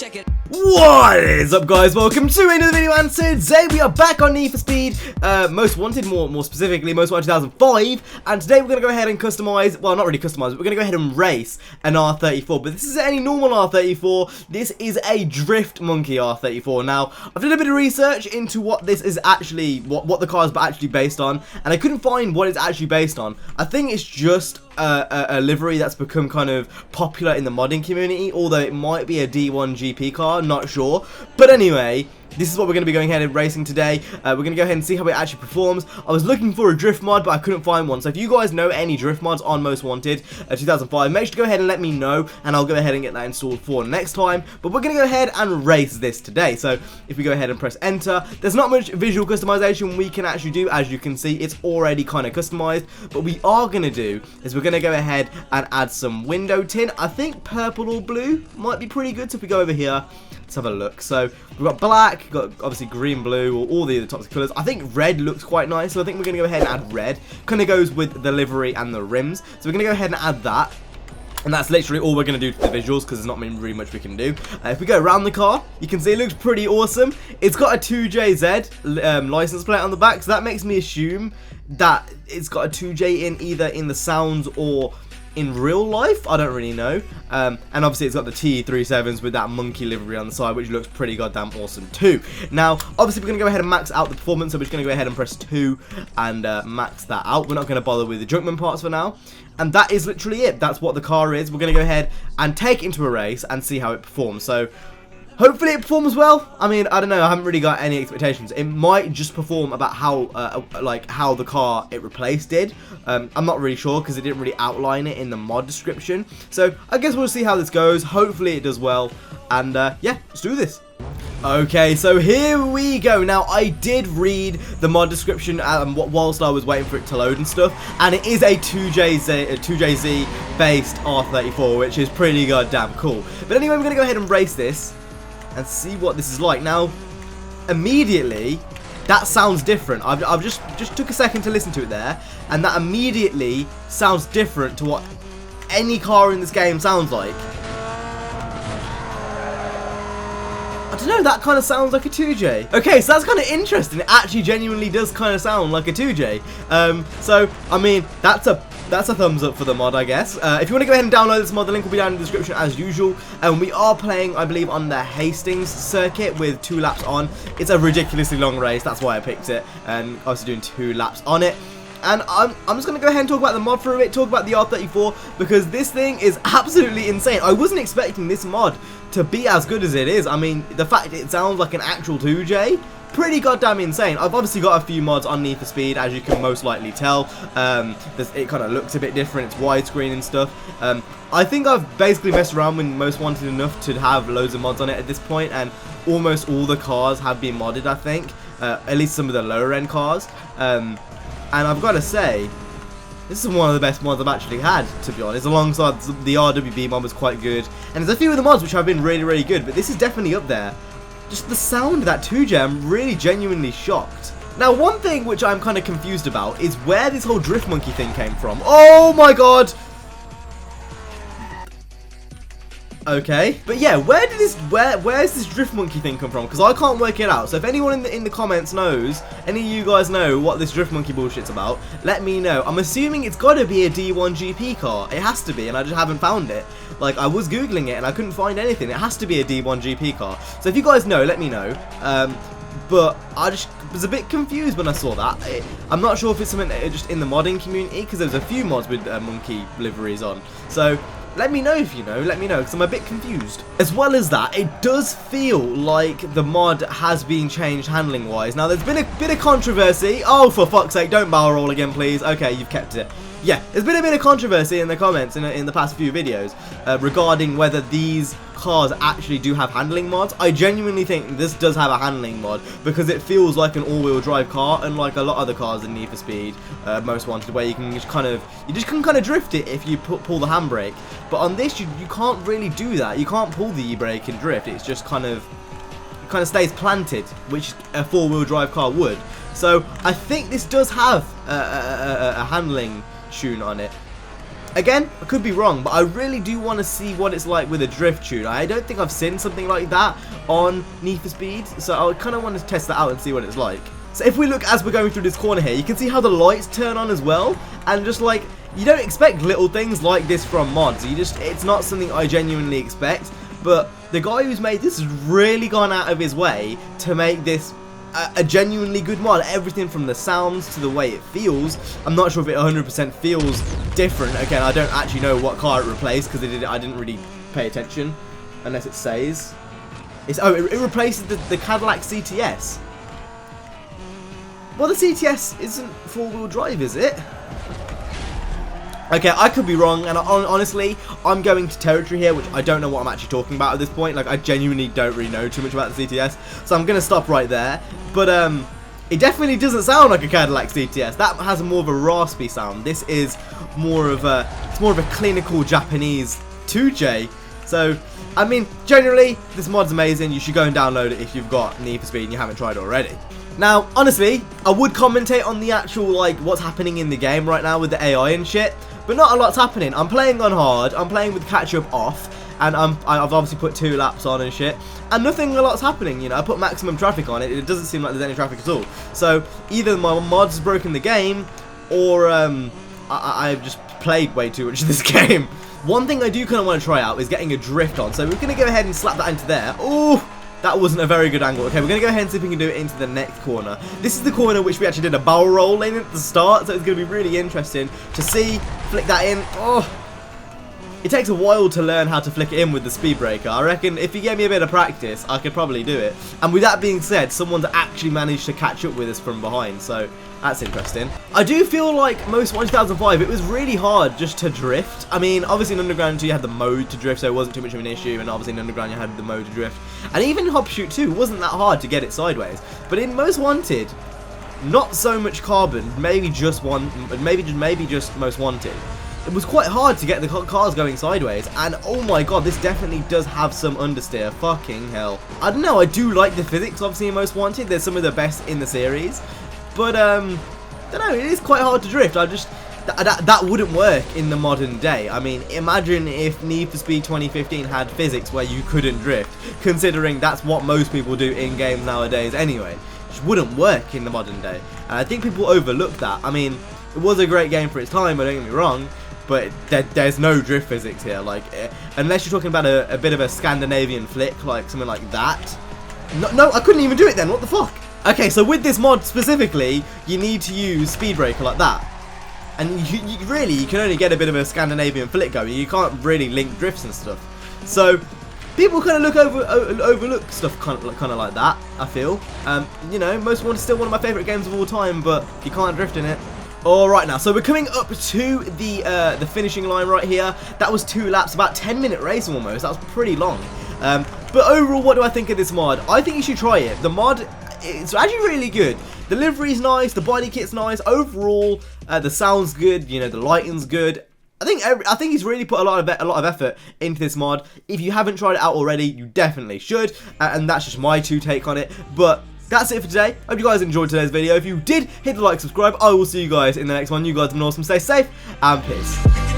Check it. What is up, guys? Welcome to another video, and today we are back on Need for Speed Most Wanted, more specifically Most Wanted 2005. And today we're going to go ahead and customize, well, not really customize, but we're going to go ahead and race an R34. But this isn't any normal R34, this is a Drift Monkey R34. Now, I've done a bit of research into what this is actually, what the car is actually based on, and I couldn't find what it's actually based on. I think it's just a livery that's become kind of popular in the modding community, although it might be a D1 GP car, not sure. But anyway, this is what we're going to be going ahead and racing today. We're going to go ahead and see how it actually performs. I was looking for a drift mod, but I couldn't find one. So if you guys know any drift mods on Most Wanted 2005, make sure to go ahead and let me know, and I'll go ahead and get that installed for next time. But we're going to go ahead and race this today. So if we go ahead and press enter, there's not much visual customization we can actually do. As you can see, it's already kind of customized. But we are going to do is we're going to go ahead and add some window tint. I think purple or blue might be pretty good. So if we go over here, let's have a look. So we've got black, got obviously green, blue, or all the other types of colours. I think red looks quite nice, so I think we're going to go ahead and add red. Kind of goes with the livery and the rims. So we're going to go ahead and add that. And that's literally all we're going to do to the visuals, because there's not really much we can do. If we go around the car, you can see it looks pretty awesome. It's got a 2JZ license plate on the back, so that makes me assume that it's got a 2J in either in the sounds or in real life. I don't really know. And obviously it's got the T37s with that monkey livery on the side, which looks pretty goddamn awesome too. Now obviously we're going to go ahead and max out the performance, so we're just going to go ahead and press 2 and max that out. We're not going to bother with the junkman parts for now, and that is literally it. That's what the car is. We're going to go ahead and take it into a race and see how it performs. So hopefully it performs well. I mean, I don't know. I haven't really got any expectations. It might just perform about how, like how the car it replaced did. I'm not really sure because it didn't really outline it in the mod description. So I guess we'll see how this goes. Hopefully it does well. And yeah, let's do this. Okay, so here we go. Now, I did read the mod description whilst I was waiting for it to load and stuff, and it is a 2JZ based R34, which is pretty goddamn cool. But anyway, we're going to go ahead and race this and see what this is like. Now, immediately, that sounds different. I've just took a second to listen to it there, and that immediately sounds different to what any car in this game sounds like. I don't know, that kind of sounds like a 2J. Okay, so that's kind of interesting. It actually genuinely does kind of sound like a 2J. So, I mean, that's a thumbs up for the mod, I guess. If you want to go ahead and download this mod, the link will be down in the description as usual. And we are playing, I believe, on the Hastings circuit with 2 laps on. It's a ridiculously long race, that's why I picked it. And obviously doing 2 laps on it. And I'm just going to go ahead and talk about the mod for a bit, talk about the R34, because this thing is absolutely insane. I wasn't expecting this mod to be as good as it is. I mean, the fact it sounds like an actual 2J, pretty goddamn insane. I've obviously got a few mods on Need for Speed, as you can most likely tell. It kind of looks a bit different, it's widescreen and stuff. I think I've basically messed around with Most Wanted enough to have loads of mods on it at this point, and almost all the cars have been modded, I think. At least some of the lower end cars. And I've got to say, this is one of the best mods I've actually had, to be honest. Alongside the RWB mod was quite good. And there's a few of the mods which have been really, really good. But this is definitely up there. Just the sound of that 2J, I'm really genuinely shocked. Now, one thing which I'm kind of confused about is where this whole Drift Monkey thing came from. Oh my god! Okay, but yeah, where's this Drift Monkey thing come from? Because I can't work it out. So if anyone in the comments knows, any of you guys know what this Drift Monkey bullshit's about, let me know. I'm assuming it's got to be a D1 GP car. It has to be, and I just haven't found it. Like, I was googling it and I couldn't find anything. It has to be a D1 GP car. So if you guys know, let me know. But I just was a bit confused when I saw that. I'm not sure if it's something just in the modding community, because there's a few mods with monkey liveries on. So let me know if you know, let me know, because I'm a bit confused. As well as that, it does feel like the mod has been changed handling wise. Now, there's been a bit of controversy. Oh, for fuck's sake, don't barrel roll again, please. Okay, you've kept it. Yeah, there's been a bit of controversy in the comments in the past few videos regarding whether these cars actually do have handling mods. I genuinely think this does have a handling mod, because it feels like an all-wheel drive car, unlike a lot of other cars in Need for Speed Most Wanted, where you can just kind of drift it if you pull the handbrake. But on this, you can't really do that. You can't pull the e-brake and drift. It's just kind of stays planted, which a four-wheel drive car would. So I think this does have a handling tune on it. Again, I could be wrong, but I really do want to see what it's like with a drift tune. I don't think I've seen something like that on Need for Speed, so I kind of want to test that out and see what it's like. So if we look as we're going through this corner here, you can see how the lights turn on as well, and just like, you don't expect little things like this from mods. It's not something I genuinely expect, but the guy who's made this has really gone out of his way to make this a genuinely good mod. Everything from the sounds to the way it feels. I'm not sure if it 100% feels different. Again, I don't actually know what car it replaced because I didn't really pay attention unless it says. It replaces the Cadillac CTS. Well, the CTS isn't four-wheel drive, is it? Okay, I could be wrong, and honestly, I'm going to territory here, which I don't know what I'm actually talking about at this point. Like, I genuinely don't really know too much about the CTS, so I'm going to stop right there. But, it definitely doesn't sound like a Cadillac CTS. That has more of a raspy sound. This is more of a clinical Japanese 2J. So, I mean, generally, this mod's amazing. You should go and download it if you've got Need for Speed and you haven't tried it already. Now, honestly, I would commentate on the actual, like, what's happening in the game right now with the AI and shit, but not a lot's happening. I'm playing on hard, I'm playing with catch-up off, and I've obviously put 2 laps on and shit, and nothing a lot's happening, you know. I put maximum traffic on it, it doesn't seem like there's any traffic at all. So, either my mod's broken the game, or I've just played way too much of this game. One thing I do kind of want to try out is getting a drift on, so we're going to go ahead and slap that into there. Ooh! That wasn't a very good angle. Okay, we're going to go ahead and see if we can do it into the next corner. This is the corner which we actually did a barrel roll in at the start, so it's going to be really interesting to see. Flick that in. Oh, it takes a while to learn how to flick it in with the speed breaker. I reckon if you gave me a bit of practice, I could probably do it. And with that being said, someone's actually managed to catch up with us from behind, so that's interesting. I do feel like most 1005, it was really hard just to drift. I mean, obviously in Underground 2 you had the mode to drift, so it wasn't too much of an issue, and obviously in Underground you had the mode to drift. And even in Hop Shoot 2, it wasn't that hard to get it sideways. But in Most Wanted, not so much carbon, maybe just Most Wanted. It was quite hard to get the cars going sideways, and oh my god, this definitely does have some understeer. Fucking hell. I don't know, I do like the physics obviously in Most Wanted. They're some of the best in the series. But, don't know, it is quite hard to drift. That wouldn't work in the modern day. I mean, imagine if Need for Speed 2015 had physics where you couldn't drift, considering that's what most people do in games nowadays anyway. Which wouldn't work in the modern day. And I think people overlook that. I mean, it was a great game for its time, but don't get me wrong, but there's no drift physics here. Like, unless you're talking about a bit of a Scandinavian flick, like something like that. No, I couldn't even do it then. What the fuck? Okay, so with this mod specifically, you need to use speed breaker like that. And you can only get a bit of a Scandinavian flick going. You can't really link drifts and stuff. So people kind of overlook stuff kind of like that, I feel. You know, Most Wanted is still one of my favourite games of all time, but you can't drift in it. Alright now, so we're coming up to the finishing line right here. That was 2 laps, about 10-minute race almost. That was pretty long. But overall, what do I think of this mod? I think you should try it. The mod, it's actually really good. The livery's nice, the body kit's nice. Overall, the sound's good. You know, the lighting's good. I think he's really put a lot of effort into this mod. If you haven't tried it out already, you definitely should. And that's just my 2 take on it. But that's it for today. Hope you guys enjoyed today's video. If you did, hit the like, subscribe. I will see you guys in the next one. You guys have been awesome. Stay safe and peace.